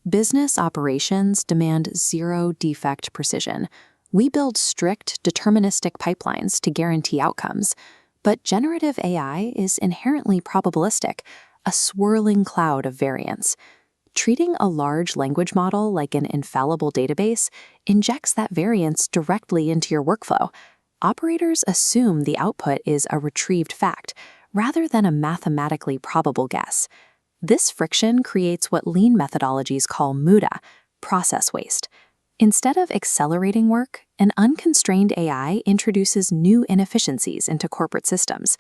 Business operations demand zero-defect precision. We build strict, deterministic pipelines to guarantee outcomes. But generative AI is inherently probabilistic, a swirling cloud of variance. Treating a large language model like an infallible database injects that variance directly into your workflow. Operators assume the output is a retrieved fact, rather than a mathematically probable guess. This friction creates what lean methodologies call MUDA, process waste. Instead of accelerating work, an unconstrained AI introduces new inefficiencies into corporate systems.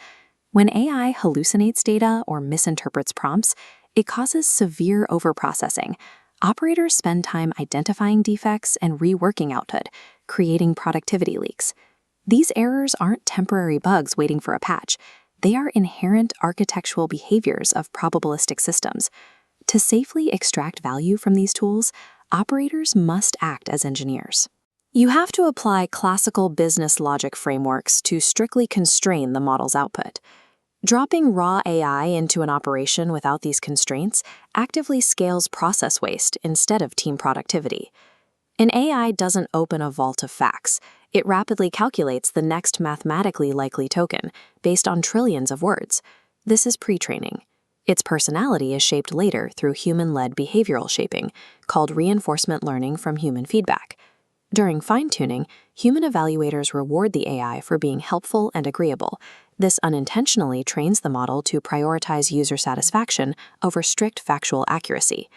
When AI hallucinates data or misinterprets prompts, it causes severe overprocessing. Operators spend time identifying defects and reworking output, creating productivity leaks. These errors aren't temporary bugs waiting for a patch. They are inherent architectural behaviors of probabilistic systems. To safely extract value from these tools, operators must act as engineers. You have to apply classical business logic frameworks to strictly constrain the model's output. Dropping raw AI into an operation without these constraints actively scales process waste instead of team productivity. An AI doesn't open a vault of facts. It rapidly calculates the next mathematically likely token based on trillions of words. This is pre-training. Its personality is shaped later through human-led behavioral shaping, called reinforcement learning from human feedback. During fine-tuning, human evaluators reward the AI for being helpful and agreeable. This unintentionally trains the model to prioritize user satisfaction over strict factual accuracy.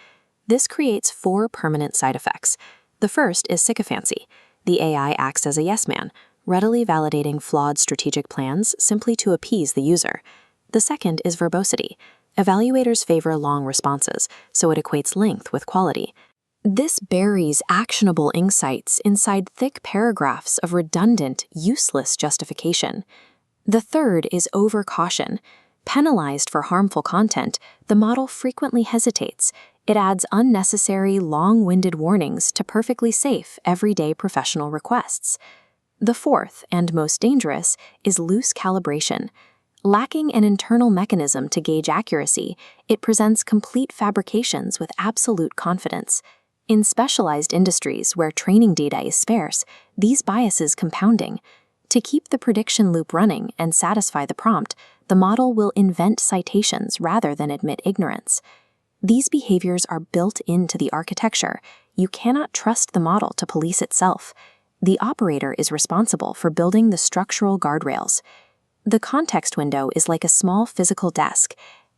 This creates 4 permanent side effects. The first is sycophancy. The AI acts as a yes man, readily validating flawed strategic plans simply to appease the user. The second is verbosity. Evaluators favor long responses, so it equates length with quality. This buries actionable insights inside thick paragraphs of redundant, useless justification. The third is overcaution. Penalized for harmful content, the model frequently hesitates. It adds unnecessary, long-winded warnings to perfectly safe, everyday professional requests. The fourth, and most dangerous, is loose calibration. Lacking an internal mechanism to gauge accuracy, it presents complete fabrications with absolute confidence. In specialized industries where training data is sparse, these biases compounding. To keep the prediction loop running and satisfy the prompt, the model will invent citations rather than admit ignorance. These behaviors are built into the architecture. You cannot trust the model to police itself. The operator is responsible for building the structural guardrails. The context window is like a small physical desk.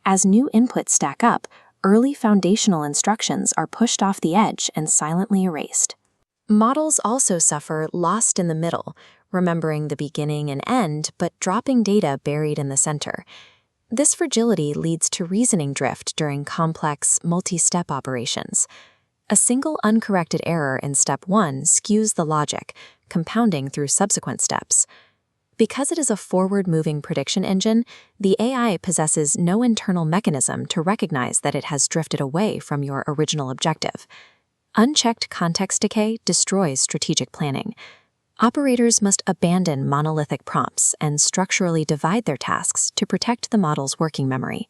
As new inputs stack up, early foundational instructions are pushed off the edge and silently erased. Models also suffer lost in the middle, remembering the beginning and end, but dropping data buried in the center. This fragility leads to reasoning drift during complex, multi-step operations. A single uncorrected error in step 1 skews the logic, compounding through subsequent steps. Because it is a forward-moving prediction engine, the AI possesses no internal mechanism to recognize that it has drifted away from your original objective. Unchecked context decay destroys strategic planning. Operators must abandon monolithic prompts and structurally divide their tasks to protect the model's working memory.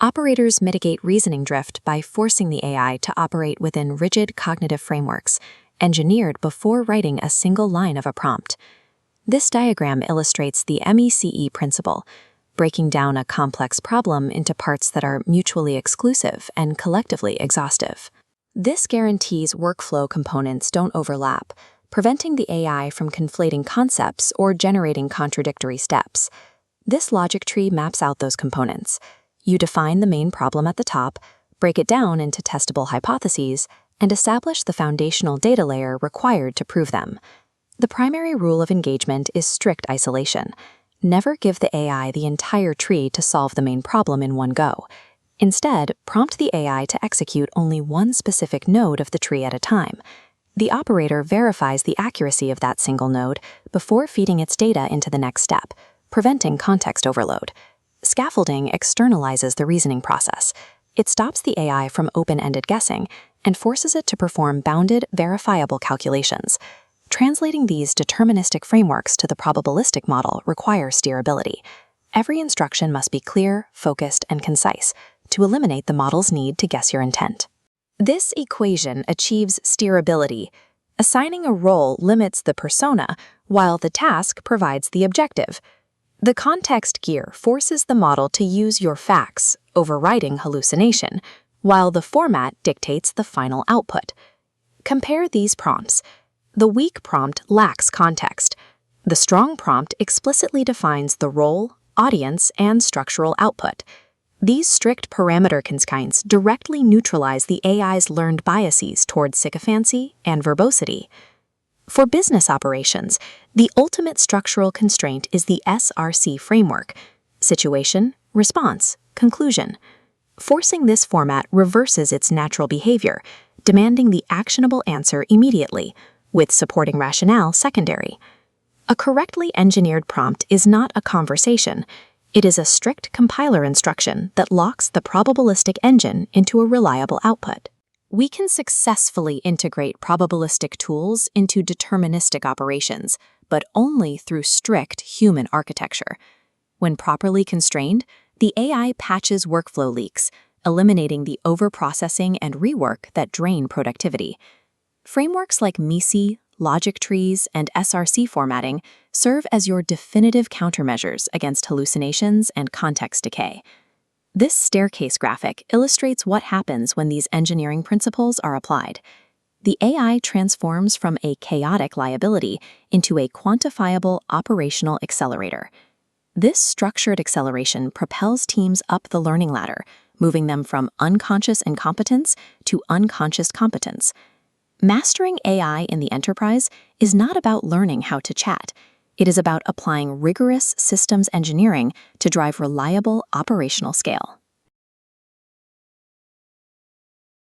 Operators mitigate reasoning drift by forcing the AI to operate within rigid cognitive frameworks, engineered before writing a single line of a prompt. This diagram illustrates the MECE principle, breaking down a complex problem into parts that are mutually exclusive and collectively exhaustive. This guarantees workflow components don't overlap, preventing the AI from conflating concepts or generating contradictory steps. This logic tree maps out those components. You define the main problem at the top, break it down into testable hypotheses, and establish the foundational data layer required to prove them. The primary rule of engagement is strict isolation. Never give the AI the entire tree to solve the main problem in one go. Instead, prompt the AI to execute only one specific node of the tree at a time. The operator verifies the accuracy of that single node before feeding its data into the next step, preventing context overload. Scaffolding externalizes the reasoning process. It stops the AI from open-ended guessing and forces it to perform bounded, verifiable calculations. Translating these deterministic frameworks to the probabilistic model requires steerability. Every instruction must be clear, focused, and concise to eliminate the model's need to guess your intent. This equation achieves steerability. Assigning a role limits the persona, while the task provides the objective. The context gear forces the model to use your facts, overriding hallucination, while the format dictates the final output. Compare these prompts. The weak prompt lacks context. The strong prompt explicitly defines the role, audience, and structural output. These strict parameter constraints directly neutralize the AI's learned biases toward sycophancy and verbosity. For business operations, the ultimate structural constraint is the SRC framework: situation, response, conclusion. Forcing this format reverses its natural behavior, demanding the actionable answer immediately, with supporting rationale secondary. A correctly engineered prompt is not a conversation. It is a strict compiler instruction that locks the probabilistic engine into a reliable output. We can successfully integrate probabilistic tools into deterministic operations, but only through strict human architecture. When properly constrained, the AI patches workflow leaks, eliminating the overprocessing and rework that drain productivity. Frameworks like MISI, logic trees, and SRC formatting serve as your definitive countermeasures against hallucinations and context decay. This staircase graphic illustrates what happens when these engineering principles are applied. The AI transforms from a chaotic liability into a quantifiable operational accelerator. This structured acceleration propels teams up the learning ladder, moving them from unconscious incompetence to unconscious competence. Mastering AI in the enterprise is not about learning how to chat. It is about applying rigorous systems engineering to drive reliable operational scale.